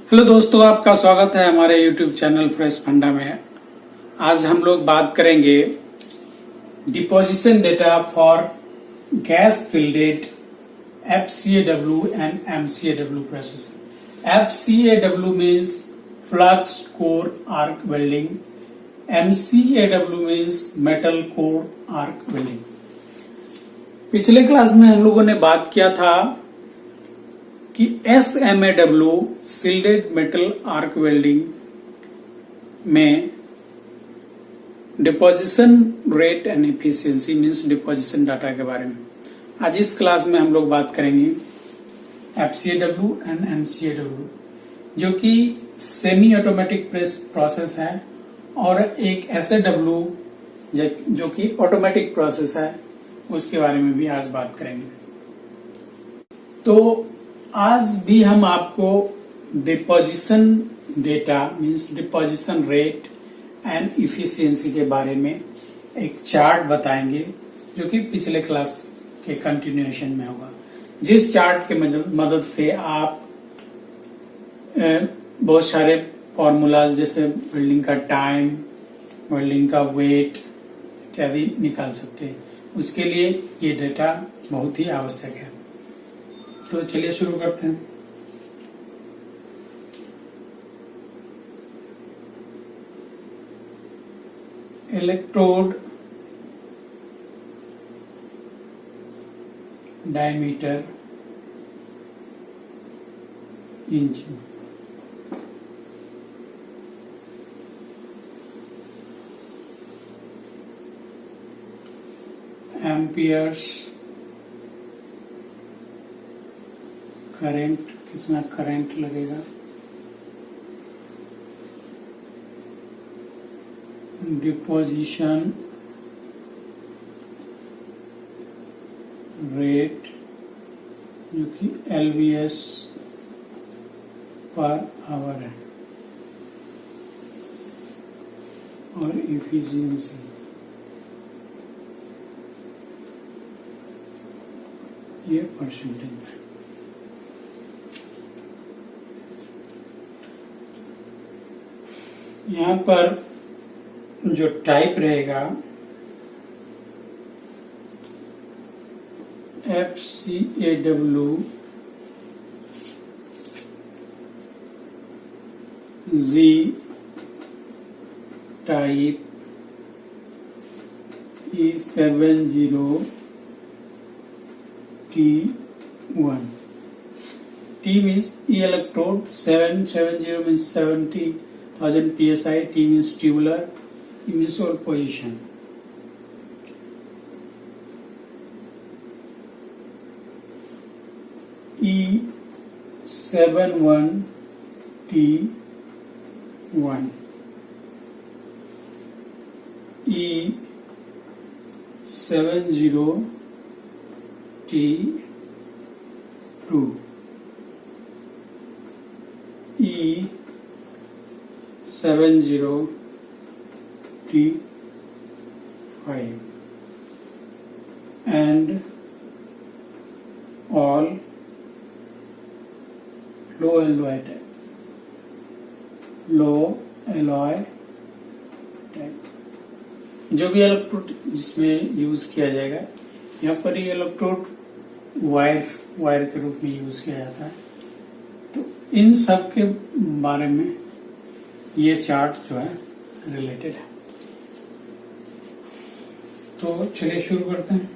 Hello दोस्तों, आपका स्वागत है हमारे YouTube चैनल फ्रेश फंडा में। आज हम लोग बात करेंगे deposition data for gas shielded FCAW and MCAW process. FCAW means flux core arc welding, MCAW means metal core arc welding. पिछले क्लास में हम लोगों ने बात किया था कि SMAW shielded metal arc welding में deposition rate and efficiency means deposition data के बारे में। आज इस क्लास में हम लोग बात करेंगे FCAW एंड MCAW, जो कि सेमी ऑटोमेटिक प्रोसेस है, और एक SAW जो कि ऑटोमेटिक प्रोसेस है, उसके बारे में भी आज बात करेंगे। तो आज भी हम आपको deposition data means deposition rate and efficiency के बारे में एक चार्ट बताएंगे, जो कि पिछले क्लास के कंटिन्यूएशन में होगा। जिस चार्ट के मदद से आप बहुत सारे फॉर्मूलाज जैसे वेल्डिंग का टाइम, वेल्डिंग का वेट इत्यादि निकाल सकते हैं। उसके लिए ये डेटा बहुत ही आवश्यक है। तो चलिए शुरू करते हैं। Electrode diameter inch, amperes, current कितना करंट लगेगा, डिपोजिशन रेट जो कि LVS पर आवर है, और इफिशियंसी ये परसेंटेज है। यहाँ पर जो टाइप रहेगा FCAW Z type E70 T1। T means E electrode, 770 means 70,000 psi, T means tubular, E means all position. E71 T1, E70 T2, E70 T5, and all low alloy type, low alloy type। जो भी electrode जिसमें use किया जाएगा, यहाँ पर ये electrode wire के रूप में यूज किया जाता है। तो इन सब के बारे में ये चार्ट जो है रिलेटेड है। तो चलिए शुरू करते हैं।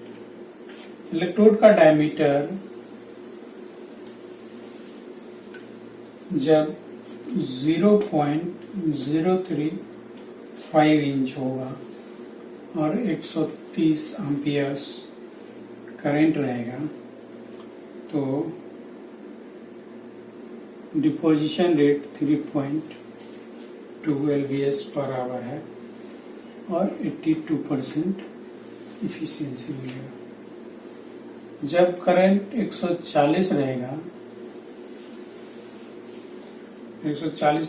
इलेक्ट्रोड का डायमीटर जब 0.035 इंच होगा और 130 एम्पियर्स करंट रहेगा, तो deposition rate 3.2 LVS per hour है, और 82% इफिशियंसी मिलेगा। जब करंट 140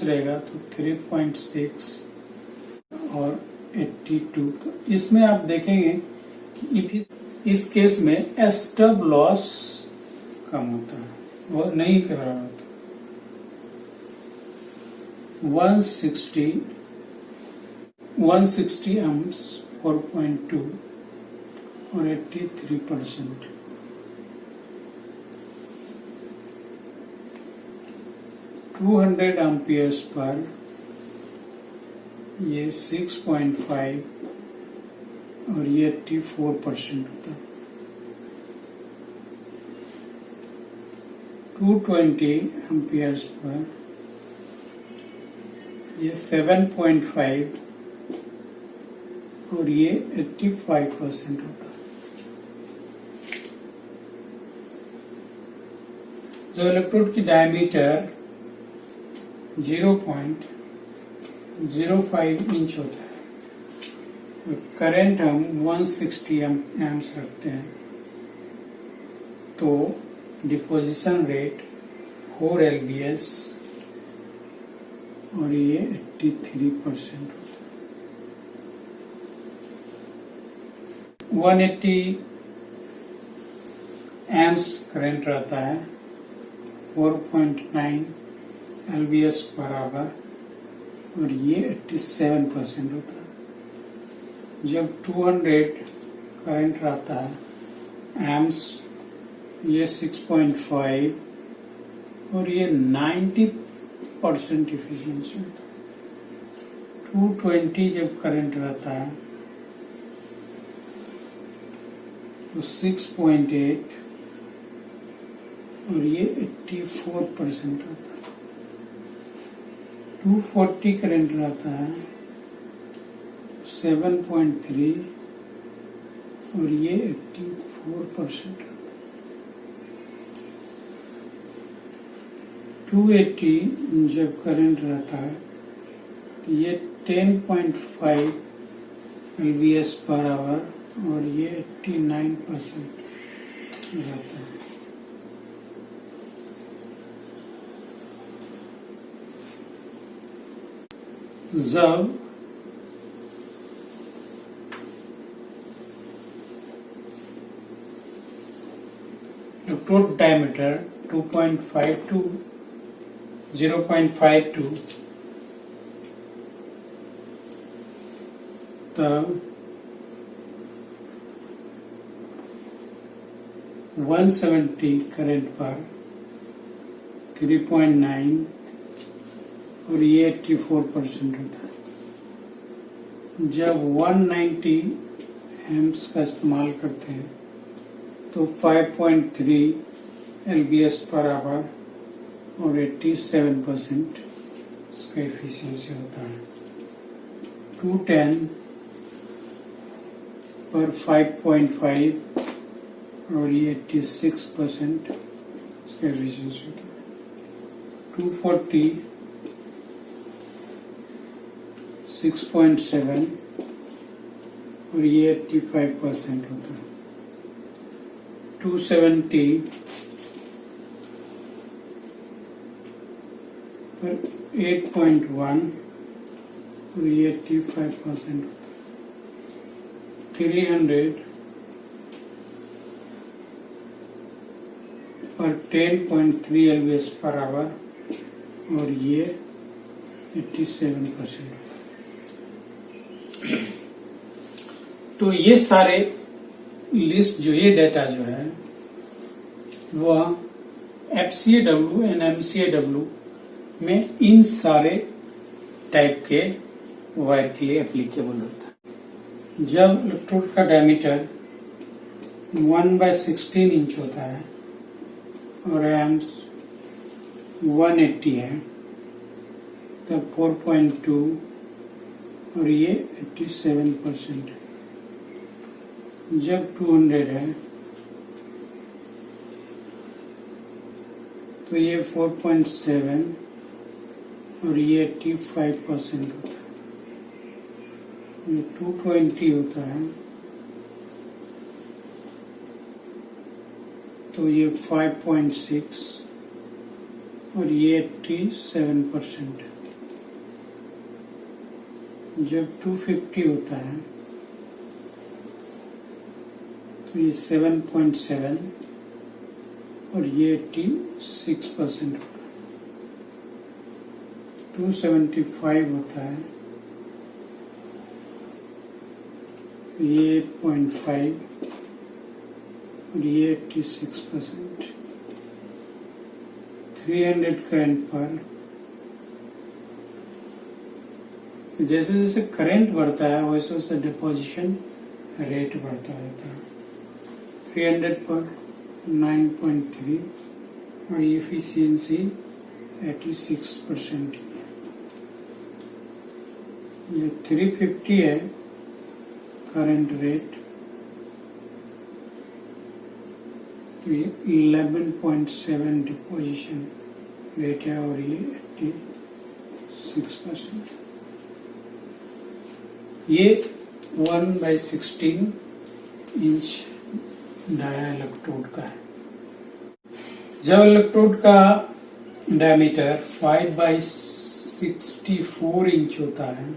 रहेगा तो 3.6 और 82। इसमें आप देखेंगे कि इस केस में स्टब लॉस कम होता है, वो नहीं के बराबर होता। 160 amps 4.2 और 83%। 200 amperes पर ये 6.5 और ये 84% होता है। 220 amperes पर ये 7.5 और ये 85% होता है। जो इलेक्ट्रोड की डायमीटर 0.05 इंच होता है, करंट हम 160 एम्प्स रखते हैं, तो डिपोजिशन रेट 4 LBS और ये 83% होता है। 180 एम्प्स करंट रहता है, 4.9 LBS पर आवर और ये 87% होता है। जब 200 करंट रहता है एम्प्स, ये 6.5 और ये 90% इफिशिएंसी होता है। 220 जब करंट रहता है तो 6.8 और ये 84% होता है। 240 करंट रहता है 7.3 और ये 84%। 280 जब करंट रहता है ये 10.5 LBS पर आवर और ये 89% रहता है। जब इलेक्ट्रोड डायमीटर 2.5 to 0.52 तब 170 करंट पर 3.9 और ये 84% होता है। जब 190 एम्प्स का इस्तेमाल करते हैं तो 5.3 LBS पर आवर और 87% इसका एफिशिएंसी होता है। 210 पर 5.5 और ये 86% इसका एफिशिएंसी होता है। 240 6.7 और ये 85% होता है। 270 पर 8.1 और ये 85% होता है। 300 पर 10.3 LBS पर आवर और ये 87% होता है। तो ये सारे लिस्ट जो ये डेटा जो है वह FCAW एंड MCAW में इन सारे टाइप के वायर के लिए एप्लीकेबल होता है। जब इलेक्ट्रोड का डायमीटर 1/16 इंच होता है और एम्प्स 180 है तब 4.2 और ये 87% है। जब 200 है तो ये 4.7 और ये 85% होता है। 220 होता है तो ये 5.6 और ये 87% है। जब 250 होता है तो ये 7.7 और ये 86% होता है। 275 होता है, ये 8.5 और ये 86%। 300 करंट पर जैसे जैसे करंट बढ़ता है वैसे वैसे डिपोजिशन रेट बढ़ता रहता है। 300 पर 9.3 और इफिशियंसी 86%। ये 350 है करंट रेट, तो ये 11.7 डिपोजिशन रेट है और ये 86%। ये 1/16 इंच डाया इलेक्ट्रोड का है। जब इलेक्ट्रोड का डायमीटर 5/64 इंच होता है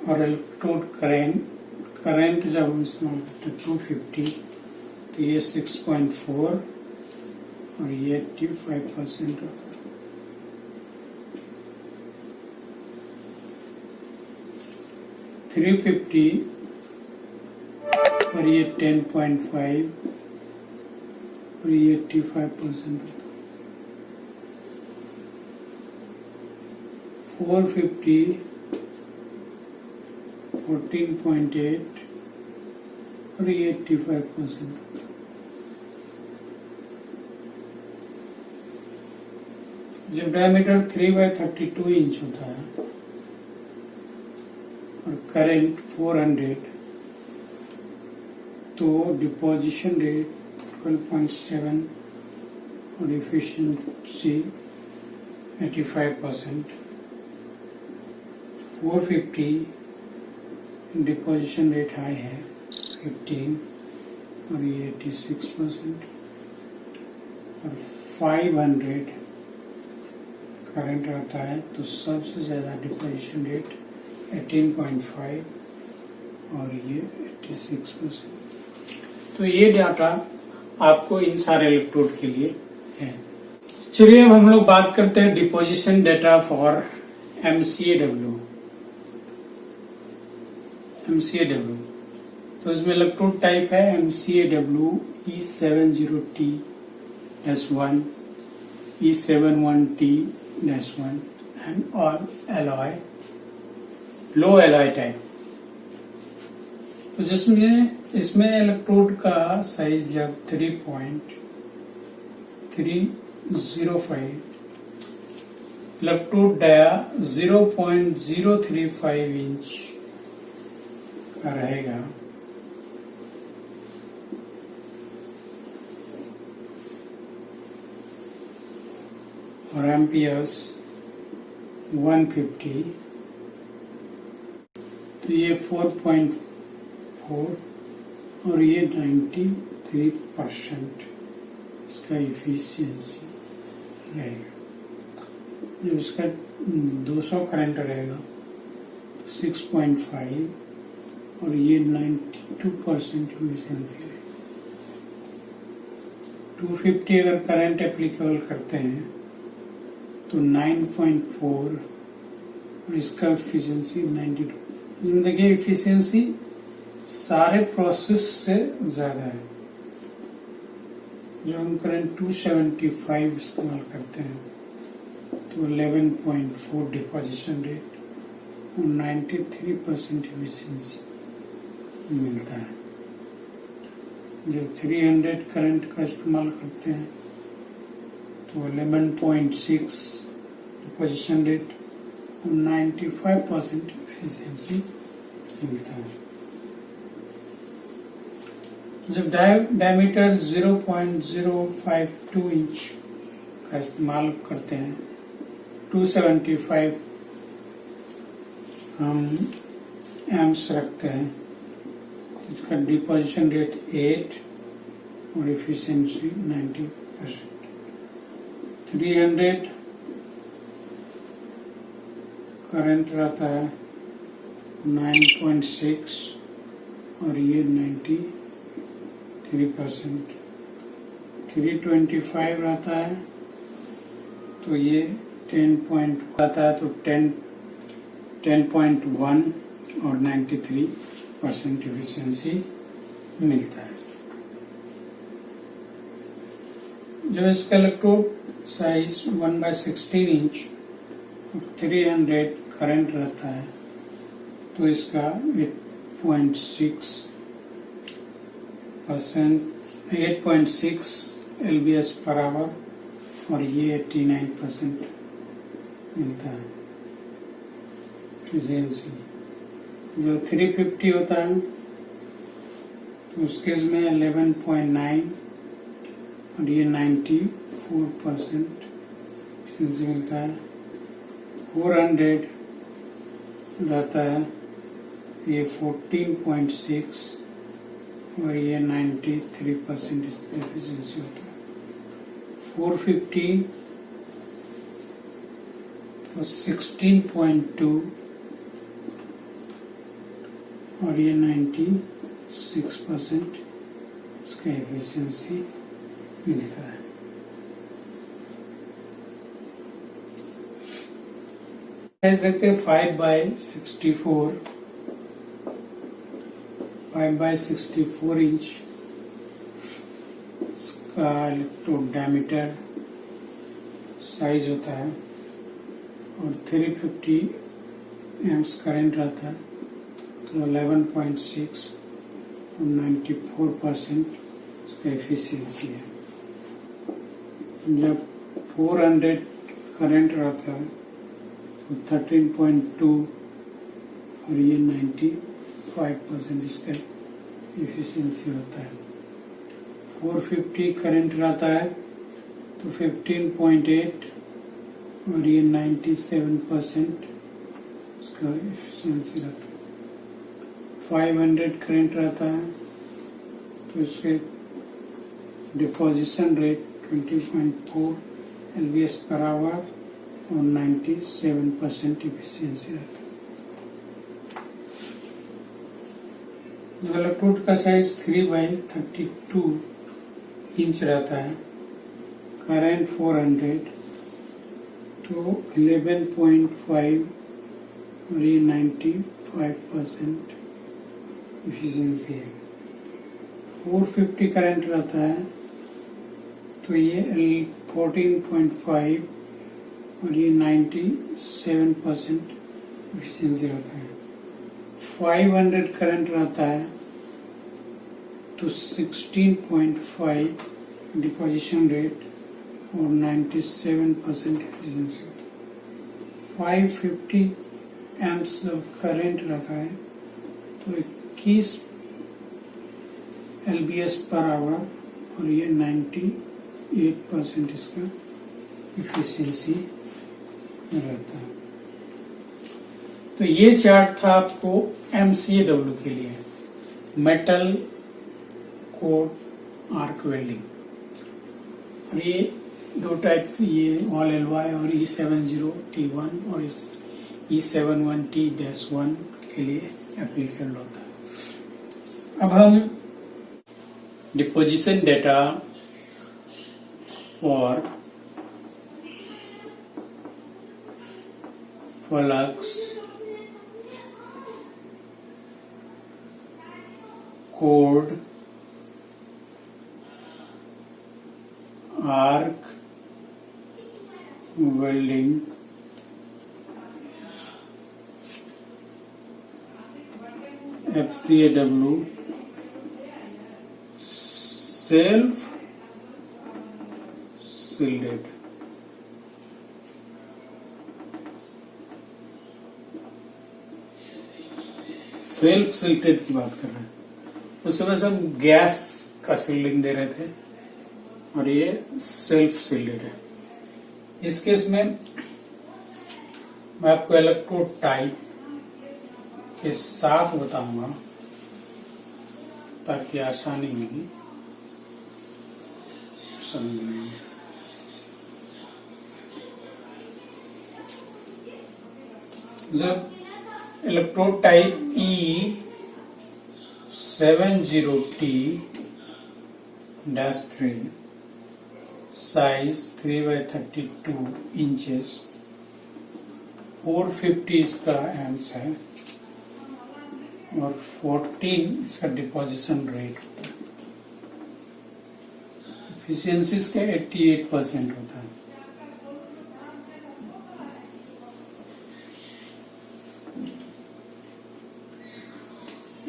और इलेक्ट्रोड करंट जब हम इस्तेमाल करते हैं 250, तो ये 6.4 और ये 85% होता है। 350 और ये 10.5 और ये 85% होता है। 450 14.8 और ये 85%। जब डायमीटर 3/32 इंच होता है और करंट 400, तो डिपोजिशन रेट 12.7 और एफिशिएंसी 85%। 450 डिपोजिशन रेट हाई है 15 और ये 86%। और 500 करंट रहता है तो सबसे ज़्यादा डिपोजिशन रेट 18.5 और ये 86%। तो ये डाटा आपको इन सारे इलेक्ट्रोड के लिए है। चलिए अब हम लोग बात करते हैं डिपोजिशन डेटा फॉर MCAW। तो इसमें इलेक्ट्रोड टाइप है MCAW E70T-1, E71T-1 and or alloy, low alloy type. तो जिसमें इसमें इलेक्ट्रोड का साइज जब 3.305, इलेक्ट्रोड डाया 0.035 इंच का रहेगा, और एम्पियर्स 150, तो ये 4.4 और ये 93% इसका इफिशियंसी रहेगा। जब इसका 200 करंट रहेगा तो 6.5 और ये 92% इफिशियंसी रहेगा। 250 अगर करंट एप्लीकेबल करते हैं तो 9.4 और इसका इफिशियंसी 92। देखिए इफिशियंसी सारे प्रोसेस से ज्यादा है। जो हम करंट 275 इस्तेमाल करते हैं तो 11.4 डिपोजिशन रेट और 93% इफिशियंसी मिलता है। जब 300 करंट का इस्तेमाल करते हैं तो 11.6 डिपोजिशन रेट और 95% इफिशियंसी मिलता है। जब डायमीटर 0.052 इंच का इस्तेमाल करते हैं 275 हम एम्प्स रखते हैं, इसका डिपोजिशन रेट 8 और इफिशियंसी 90%। 300 करंट रहता है 9.6 और ये 93%। 325 रहता है तो ये 10 आता है तो 10.1 और 93% एफिशिएंसी मिलता है। जब इसका इलेक्ट्रोड साइज 1/16 इंच 300 करंट रहता है तो इसका 8.6 LBS पर आवर और ये 89% मिलता है एफिशिएंसी। जो 350 होता है तो उसके में 11.9 और ये 94% एफिशिएंसी मिलता है। 400 रहता है ये 14.6 और ये 93% एफिशिएंसी होता है। 450 तो 16.2 और ये 96% इसका एफिशिएंसी मिलता है। साइज देखते हैं 5/64 इंच इसका इलेक्ट्रोड डायमीटर साइज होता है और 350 एम्प्स करंट रहता है तो 11.6 और 94% इसका एफिशिएंसी है। जब 400 करंट रहता है तो 13.2 और ये 95% इसका एफिशिएंसी होता है। 450 करंट रहता है तो 15.8 और ये 97% इसका एफिशिएंसी रहता है। 500 करंट रहता है तो इसके deposition rate 20.4 LBS per hour और 97% एफिशिएंसी रहता है। इलेक्ट्रोड का साइज 3/32 इंच रहता है। करंट 400 तो 11.5 और ये 95% एफिशिएंसी है। 450 करंट रहता है तो ये 14.5 और ये 97% एफिशिएंसी रहता है। 500 करंट रहता है तो 16.5 डिपोजिशन रेट और 97% एफिशिएंसी होता है। 550 एम्प्स करंट रहता है तो 21 LBS पर आवर और ये 98% इसका एफिशिएंसी रहता है। तो ये चार्ट था आपको MCAW के लिए, मेटल कोट आर्क वेल्डिंग। और ये दो टाइप, ये ऑल LY और E70T1 और E71T-1 के लिए एप्लीकेबल होता है। अब हम deposition data for flux, code, arc welding, FCAW, self shielded. Self shielded की बात कर रहे हैं। उस समय से हम गैस का सील्डिंग दे रहे थे और ये सेल्फ सील्डेड है। इस केस में मैं आपको इलेक्ट्रोड टाइप के साथ बताऊंगा ताकि आसानी होगी समझने में। जब electrode type E 70T-3 size 3/32 inches 450 इसका एम्स है और 14 इसका डिपोजिशन रेट होता है। एफिशिएंसी इसका 88% होता है।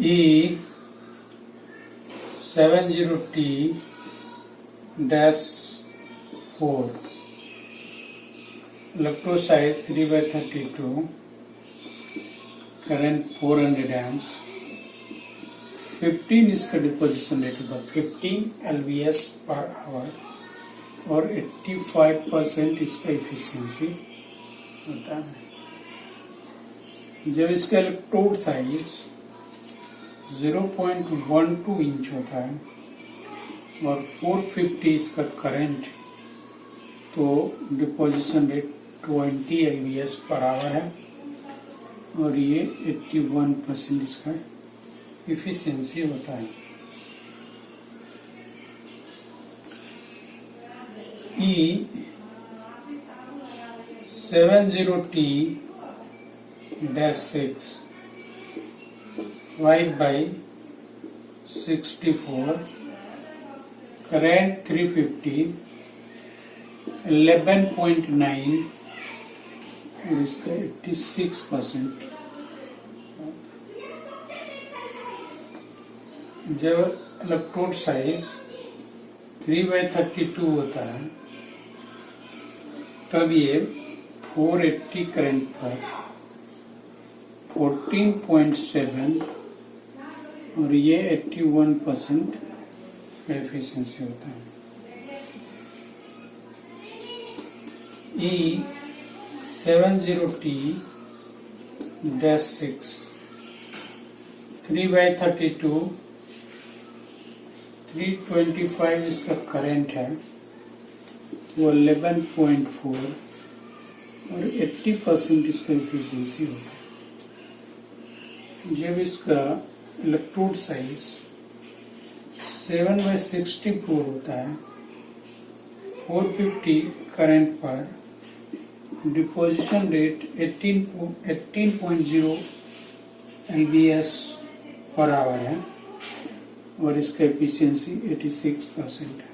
E70T-4 electrocyte 3/32 current 400 amps 15 इसका डिपोजिशन रेट होगा 15 LVS पर आवर और 85% इसका एफिशिएंसी होता है। जब इसका इलेक्ट्रोड साइज 0.12 इंच होता है और 450 इसका करंट तो deposition rate 20 LVS per hour है और ये 81% इसका एफिशिएंसी होता है। E70T-6 5/64 current 350 11.9 और इसका 86%। जब इलेक्ट्रोड साइज 3/32 होता है तब ये 480 करंट पर 14.7 और ये 81% इसका एफिशिएंसी होता है। E70T-6 3/32 325 इसका करंट है वो 11.4 और 80% इसका एफिशिएंसी होता है। जब इसका इलेक्ट्रोड साइज 7/64 होता है 450 करंट पर deposition rate 18.0 LVS per hour है और इसका एफिशिएंसी 86% है।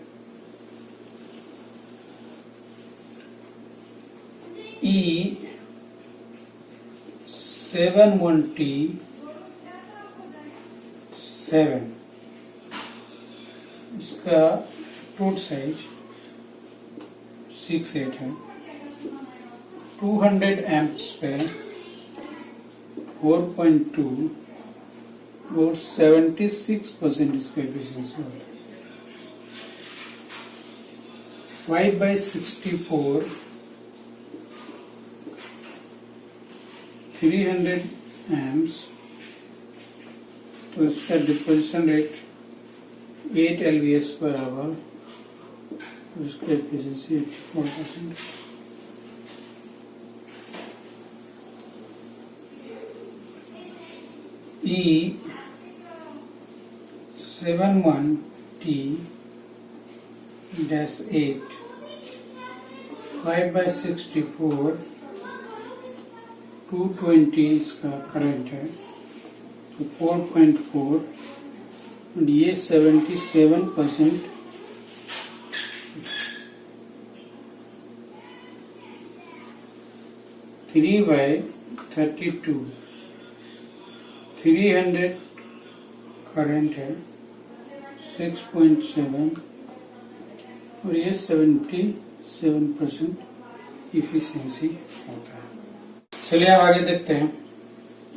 E71T-7 इसका टोट साइज 6.8 है 200 एम्प्स पे 4.2 और 76% इसका एफिशिएंसी होता है। 5/64 300 एम्प्स तो इसका deposition rate 8 LVS per hour तो इसका एफिशिएंसी 84%। E71T-8 5/64 220 इसका करंट है तो 4.4 और ये 77% 3/32 300 करंट है 6.7 और ये 77% इफिशिएंसी होता है। चलिए अब आगे देखते हैं।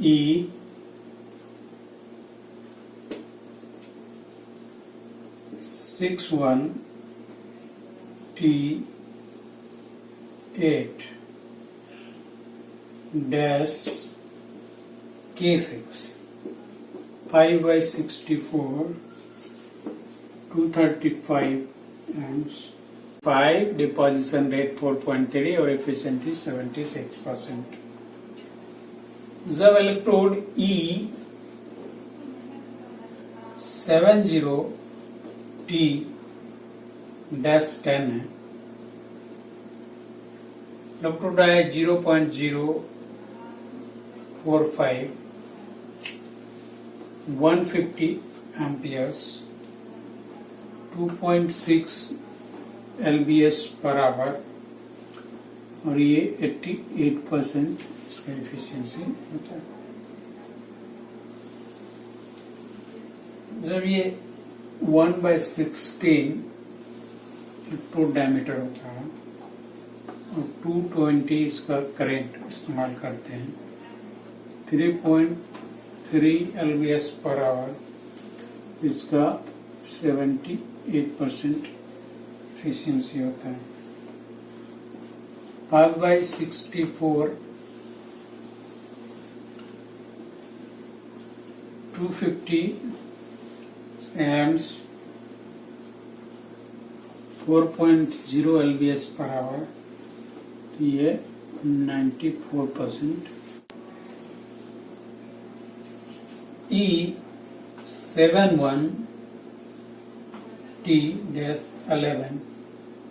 E61T-8-K6 5/64 235 amps 5 deposition rate 4.3 और efficiency 76%। जब इलेक्ट्रोड 70T-10 है। इलेक्ट्रोड है 0.045, 150 एम्पियर्स, 2.6 LBS पर आवर, और ये 88% इसका एफिशिएंसी होता है। जब ये 1/16 इलेक्ट्रोड डायमीटर होता है और 220 इसका करंट इस्तेमाल करते हैं, 3.3 LBS पर आवर, इसका 78% एफिशिएंसी होता है। 5/64 250 amps, 4.0 LBS पर आवर, तो ये 94%। E71T-11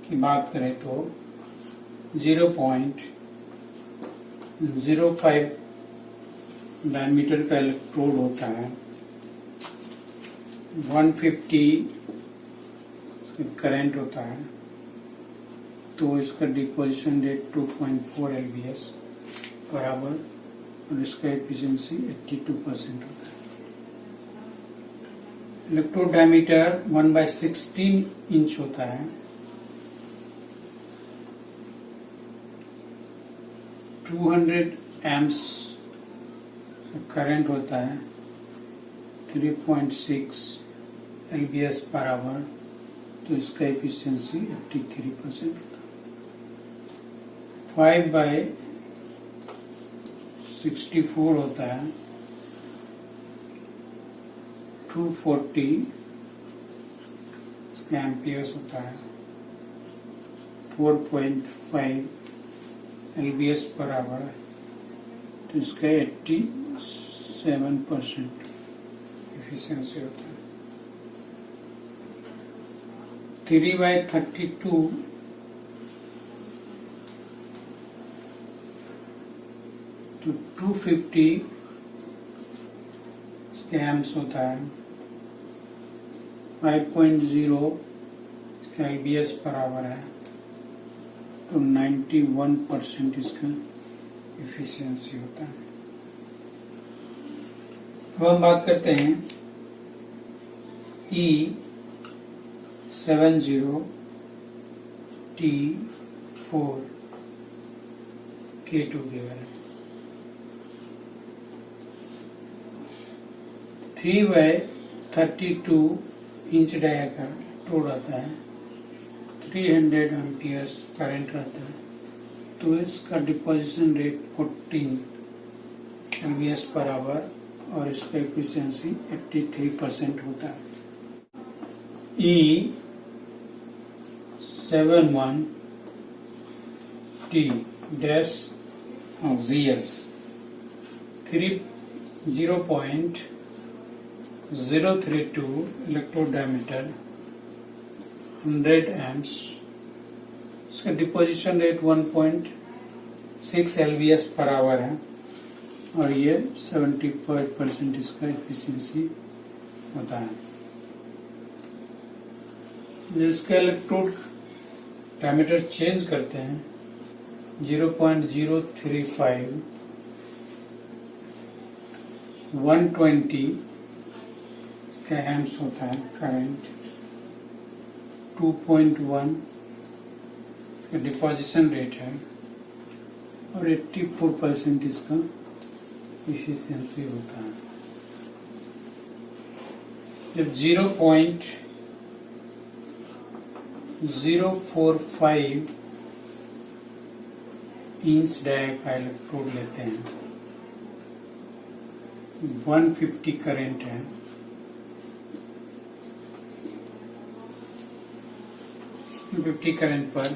की बात करें तो 0.05 डायमीटर का इलेक्ट्रोड होता है, 150 करंट होता है, तो इसका डिपोजिशन रेट 2.4 LBS बराबर, और इसका एफिशिएंसी 82% होता है। इलेक्ट्रोड डायमीटर 1/16 इंच होता है, 200 एम्प्स करंट होता है, 3.6 LBS पर आवर, तो इसका एफिशिएंसी 83% होता है। 5/64 होता है, 240 इसका एम्पियर्स होता है, 4.5 LBS पर आवर, तो इसका 87% एफिशिएंसी होता है। 3/32 तो 250 एम्प्स होता है, 5.0 इसका LBS पर आवर है, तो 91% इसका एफिशिएंसी होता है। अब हम बात करते हैं E70T4 K2 के बारे में। 3/32 इंच डाया का इलेक्ट्रोड आता है, 300 एम्पियर्स करंट रहता है, तो इसका deposition rate 14 LBS per hour, और इसका एफिशिएंसी 83% होता है। E71T-ZS 0.032 इलेक्ट्रोड डायमीटर, 100 एम्प्स, इसका deposition rate 1.6 LBS per hour है, और ये 75% इसका एफिशिएंसी होता है। जिसका इलेक्ट्रोड डायमीटर चेंज करते हैं, 0.035, 120 इसका एम्प्स होता है करंट, 2.1 इसका डिपोजिशन रेट है, और 84% इसका एफिशिएंसी होता है। जब 0.045 इंच डाया का इलेक्ट्रोड लेते हैं, 150 करंट है, 50 करंट पर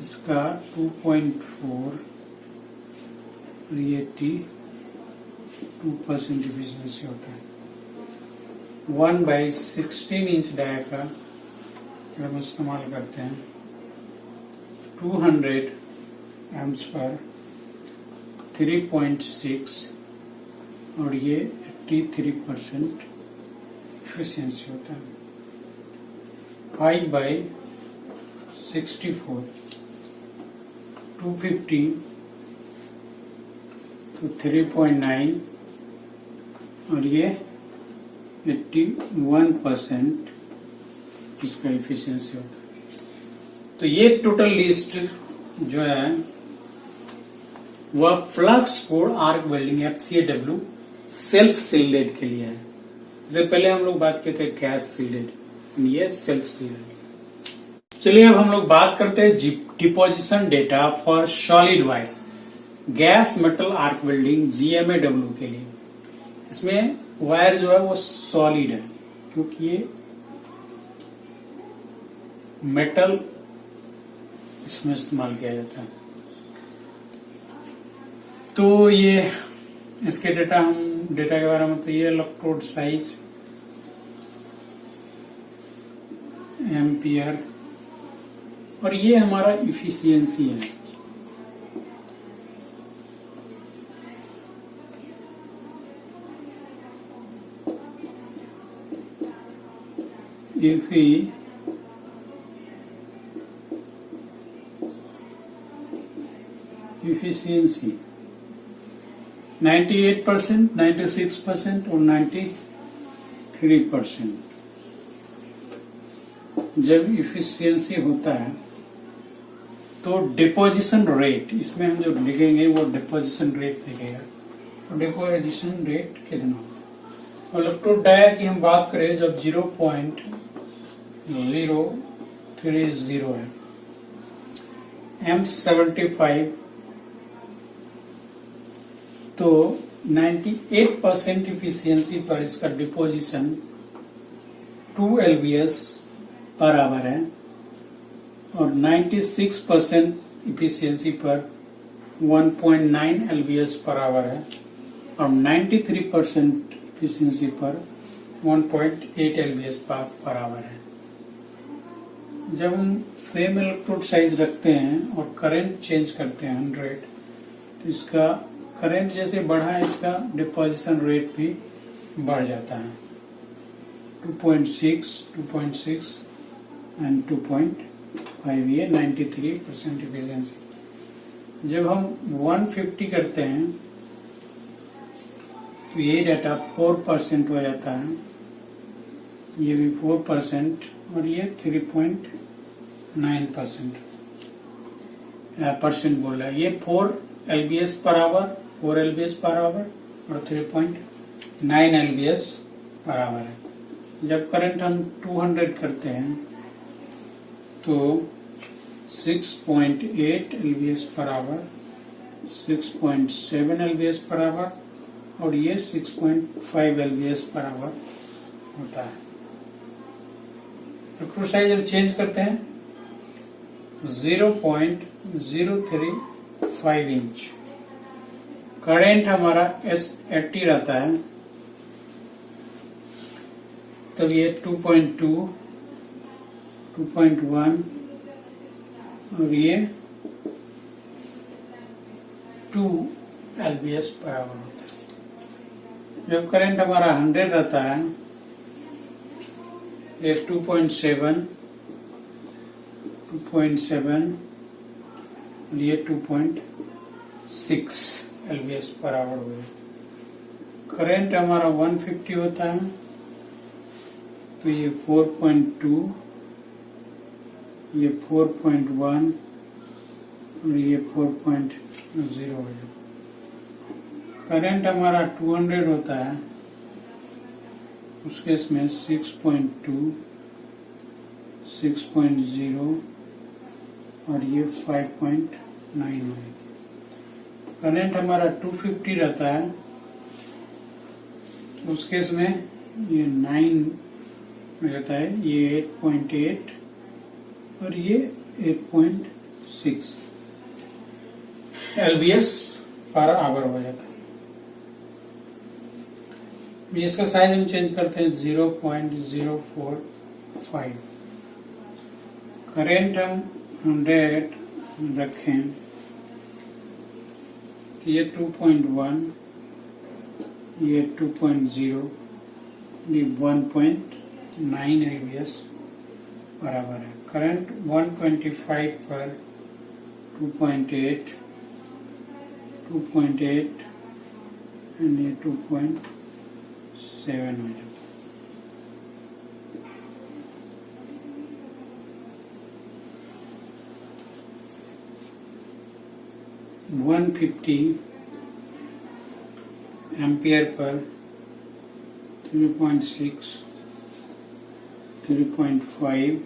इसका 2.4 और ये 82% एफिशिएंसी होता है। 1/16 इंच डाया का हम इस्तेमाल करते हैं 200 एम्प्स पर 3.6 और ये 83% एफिशिएंसी होता है। 5/64 250 तो 3.9 और ये 81% इसका एफिशिएंसी होता है। तो ये टोटल लिस्ट जो है वह flux code arc welding FCAW self shielded के लिए है। इससे पहले हम लोग बात किए थे गैस सील्डेड, ये सेल्फ सील्डेड। चलिए अब हम लोग बात करते हैं deposition data for solid wire gas metal arc welding GMAW के लिए। इसमें वायर जो है वो सॉलिड है क्योंकि ये मेटल इसमें इस्तेमाल किया जाता है। तो ये इसके डेटा के बारे में तो ये इलेक्ट्रोड साइज एम्पियर और ये हमारा इफिशियंसी है। इफिशियंसी 98%, 96% और 93%। जब इफिशियंसी होता है तो डिपोजिशन रेट, इसमें हम जो लिखेंगे वो डिपोजिशन रेट लिखेगा। तो डिपोजिशन रेट कितना होता है। और इलेक्ट्रोड डाया की हम बात करें जब 0.030 है, M75 तो 98% इफिशियंसी पर इसका डिपोजिशन 2 lbs पर आवर है और 96% इफिशियंसी पर 1.9 lbs पर आवर है और 93% इफिशियंसी पर 1.8 lbs पर आवर है। जब हम सेम इलेक्ट्रोड साइज रखते हैं और करंट चेंज करते हैं 100, तो इसका करंट जैसे बढ़ा इसका डिपोजिशन रेट भी बढ़ जाता है। 2.6 एंड 2.5 ये 93% इफिशियंसी। जब हम 150 करते हैं तो ये डाटा 4% हो जाता है, ये भी 4% और ये 3.9% बोल रहा है। ये 4 lbs per hour, 4 lbs per hour और 3.9 lbs पर आवर है। जब करंट हम 200 करते हैं तो 6.8 lbs per hour, 6.7 lbs per hour और ये 6.5 lbs पर आवर होता है। इलेक्ट्रोड साइज जब चेंज करते हैं 0.035 इंच, करंट हमारा S80 रहता है, तब ये 2.2, 2.1 और ये 2 lbs पर आवर होता है। जब करंट हमारा 100 रहता है, ये 2.7 और ये 2.6 lbs पर आवर हुए। करंट हमारा 150 होता है तो ये 4.2, ये 4.1 और ये 4.0 है। करंट हमारा 200 होता है, उसके इसमें 6.2, 6.0 और ये 5.9 है। करंट हमारा 250 रहता है, उसके इसमें ये 9 रहता है, ये 8.8 और ये 8.6 lbs पर आवर हो जाता है। इसका साइज हम चेंज करते हैं 0.045। करेंट हम 100 रखें तो ये 2.1, ये 2.0, ये 1.9 एलवीएस बराबर है। करंट 125 पर 2.8 एंड ये 2.7 हो जाता है। वन 50 एम्पियर पर 3.6, 3.5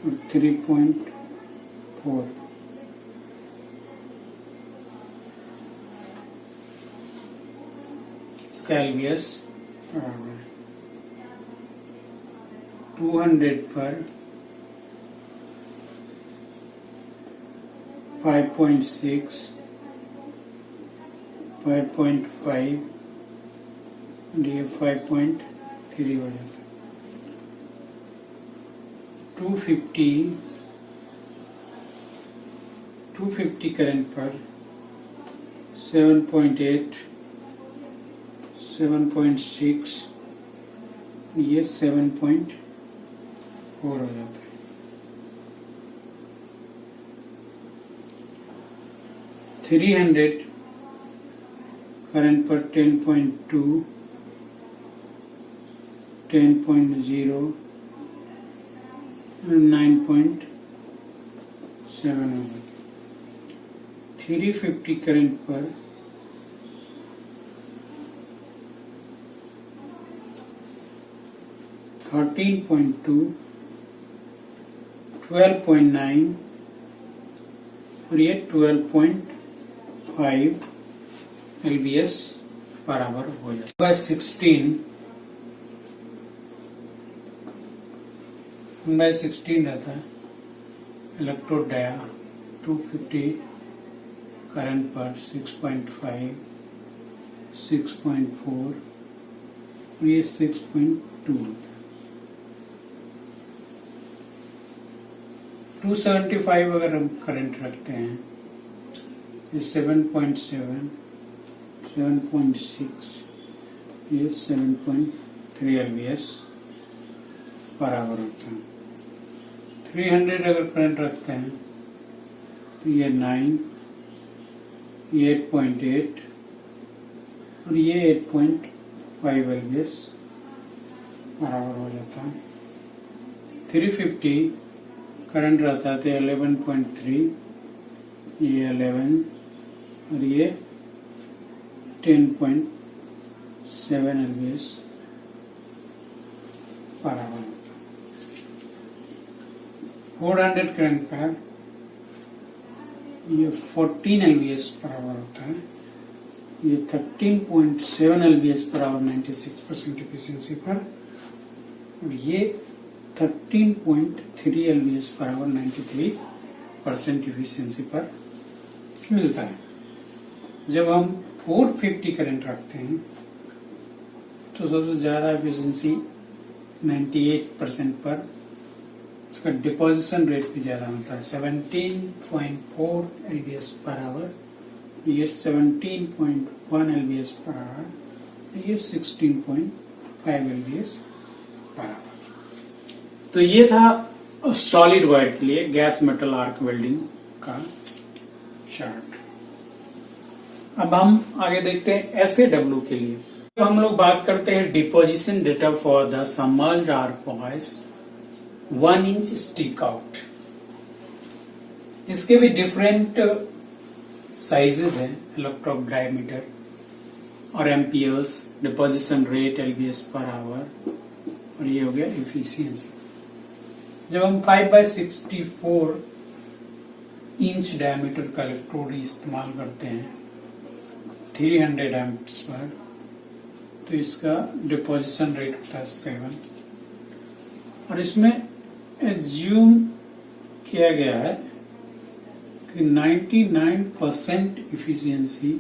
और 3.4। इसका एलवीएस बराबर है 200 पर 5.6, 5.5 और ये 5.3 हो जाता है। 250 करंट पर 7.8, 7.6, ये 7.4 हो जाता है। 300 करंट पर 10.2, 10.0 और 9.7 हो जाता है। 350 करंट पर 13.2, 12.9 और ये 12.5 एलबीएस बराबर हो जाता है। 1/16 रहता है इलेक्ट्रोड डाया 250 करंट पर 6.5, 6.4 और ये 6.2 होता है। 275 अगर हम करंट रखते हैं ये 7.7, 7.6, ये 7.3 एलबीएस बराबर होता है। 300 अगर करंट रखते हैं तो ये 9, ये 8.8 और ये 8.5 एलबीएस बराबर हो जाता है। 350 करंट रहता है तो 11.3, ये 11 और ये 10.7 एलबीएस बराबर होता है। 400 करंट पर ये 14 एलबीएस बराबर होता है। ये 13.7 एलबीएस बराबर 96% एफिशिएंसी पर और ये 13.3 एलबीएस बराबर 93% एफिशिएंसी पर मिलता है। जब हम 450 करंट रखते हैं तो सबसे ज्यादा एफिशिएंसी 98% पर इसका डिपोजिशन रेट भी ज्यादा होता है 17.4 एलबीएस पर आवर, ये 17.1 एलबीएस पर आवर, ये 16.5 एलबीएस पर आवर। तो ये था सॉलिड वायर के लिए गैस मेटल आर्क वेल्डिंग का चार्ट। अब हम आगे देखते हैं एसएडब्ल्यू के लिए। तो हम लोग बात करते हैं deposition data for the submerged arc voice 1 inch stick out. इसके भी डिफरेंट साइजेस हैं, इलेक्ट्रोड डायमीटर और amperes, deposition rate LBS per hour और ये हो गया एफिशिएंसी। जब हम 5/64 इंच डायमीटर का इलेक्ट्रोड इस्तेमाल करते हैं 300 एम्प्स पर तो इसका डिपोजिशन रेट होता है 7 और इसमें एज्यूम किया गया है कि 99% इफिशियंसी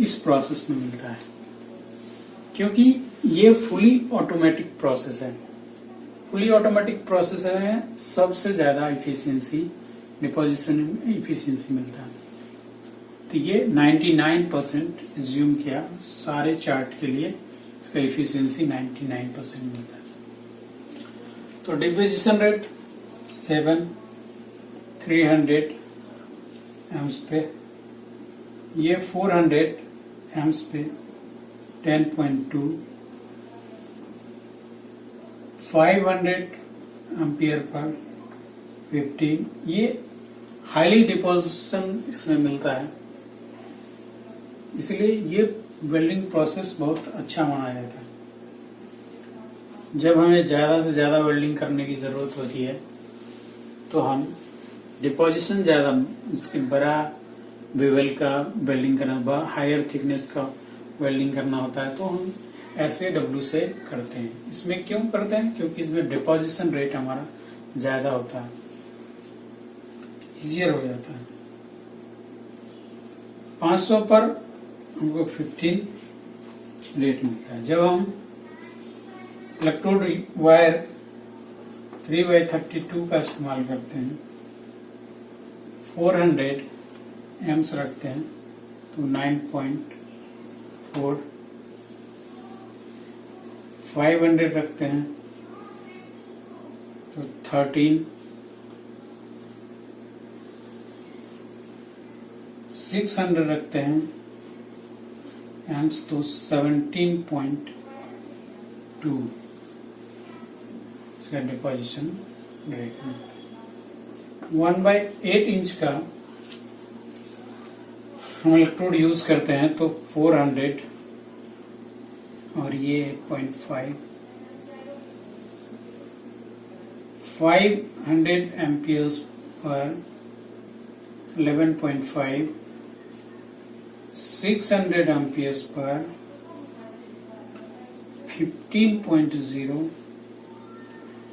इस प्रोसेस में मिलता है, क्योंकि ये फुली ऑटोमेटिक प्रोसेस है। फुली ऑटोमेटिक प्रोसेस है, सबसे ज्यादा इफिशियंसी डिपोजिशन इफिशियंसी मिलता है। तो ये 99% एज्यूम किया सारे चार्ट के लिए, इसका इफिशियंसी 99% मिलता है। तो डिपोजिशन रेट 300 एम्स पे, ये 400 एम्स पे 10.2, 500 एम्पियर पर 15। ये हाईली डिपोजिशन इसमें मिलता है, इसलिए ये वेल्डिंग प्रोसेस बहुत अच्छा माना जाता है। जब हमें ज्यादा से ज्यादा वेल्डिंग करने की जरूरत होती है तो हम डिपोजिशन ज्यादा, इसके बड़ा बेवल का वेल्डिंग करना, हायर थिकनेस का वेल्डिंग करना होता है, तो हम ऐसे डब्ल्यू से करते हैं। इसमें क्यों करते हैं? क्योंकि इसमें डिपोजिशन रेट हमारा ज्यादा होता है, इजियर हो जाता है। 500 पर हमको 15 रेट मिलता है। जब हम इलेक्ट्रोड वायर 3/32 का इस्तेमाल करते हैं, 400 एम्स रखते हैं, तो 9.4, 500 रखते हैं तो 13, 600 रखते हैं एम्स तो 17.2 इसका डिपोजिशन रेट में। 1/8 इंच का हम इलेक्ट्रोड यूज करते हैं तो 400 और ये 8.5, 500 एम्पियर्स पर 11.5, 600 एम्पियर्स पर 15.0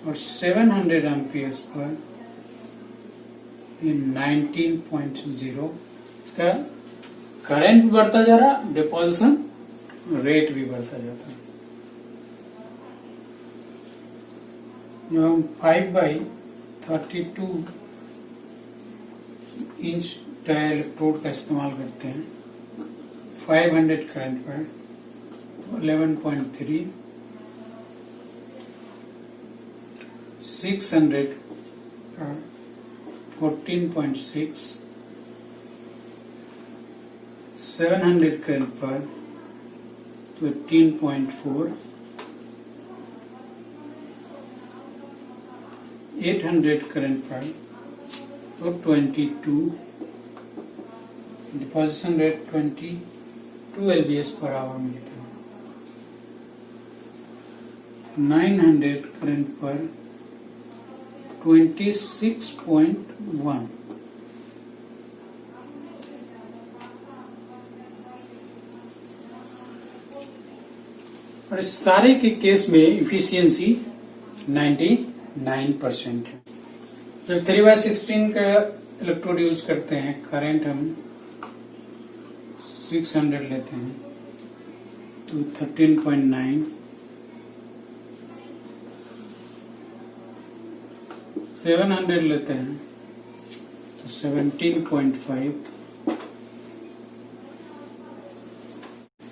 और 700 एम्पियर्स पर 19.0। इसका करंट भी बढ़ता जा रहा, डिपोजिशन रेट भी बढ़ता जाता है। जब हम 5/32 इंच डाई इलेक्ट्रोड का इस्तेमाल करते हैं 500 करंट पर 11.3, 600 पर 14.6, 700 करंट पर 18.4, 800 करंट पर तो 22, deposition rate 22 LBS per hour मिलता है। 900 करंट पर 26.1, और इस सारे के केस में इफिशियंसी 99% है। जब 3/16 का इलेक्ट्रोड यूज करते हैं, करंट हम 600 लेते हैं तो 13.9, 700 लेते हैं तो 17.5,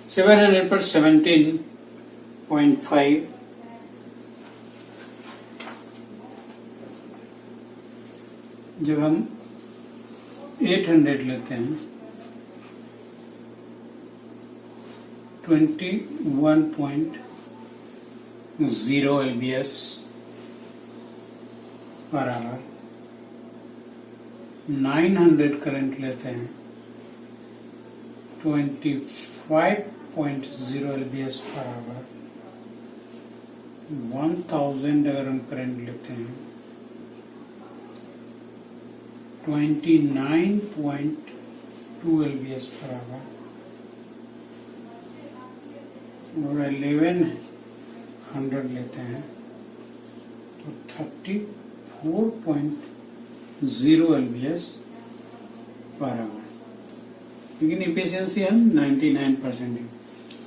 700 पर 17.5, जब हम 800 लेते हैं 21.0 LBS पर आवर। 900 करंट लेते हैं 25.0 LBS पर आवर। 1000 अगर हम करंट लेते हैं 29.2 LBS पर आवर। और 1100 लेते हैं तो 34.0 LBS पर आवर। लेकिन इफिशियंसी हम 99% है।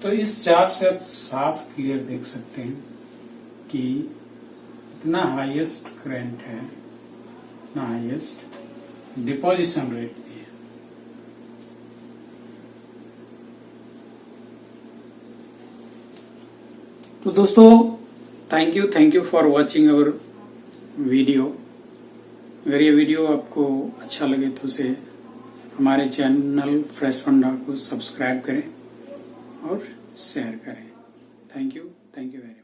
तो इस चार्ट से आप साफ क्लियर देख सकते हैं कि इतना हाईएस्ट करंट है, इतना हाईएस्ट डिपोजिशन रेट भी है। तो दोस्तों thank you for watching our video. अगर ये वीडियो आपको अच्छा लगे तो उसे हमारे चैनल फ्रेश फंडा को सब्सक्राइब करें और शेयर करें। Thank you very much.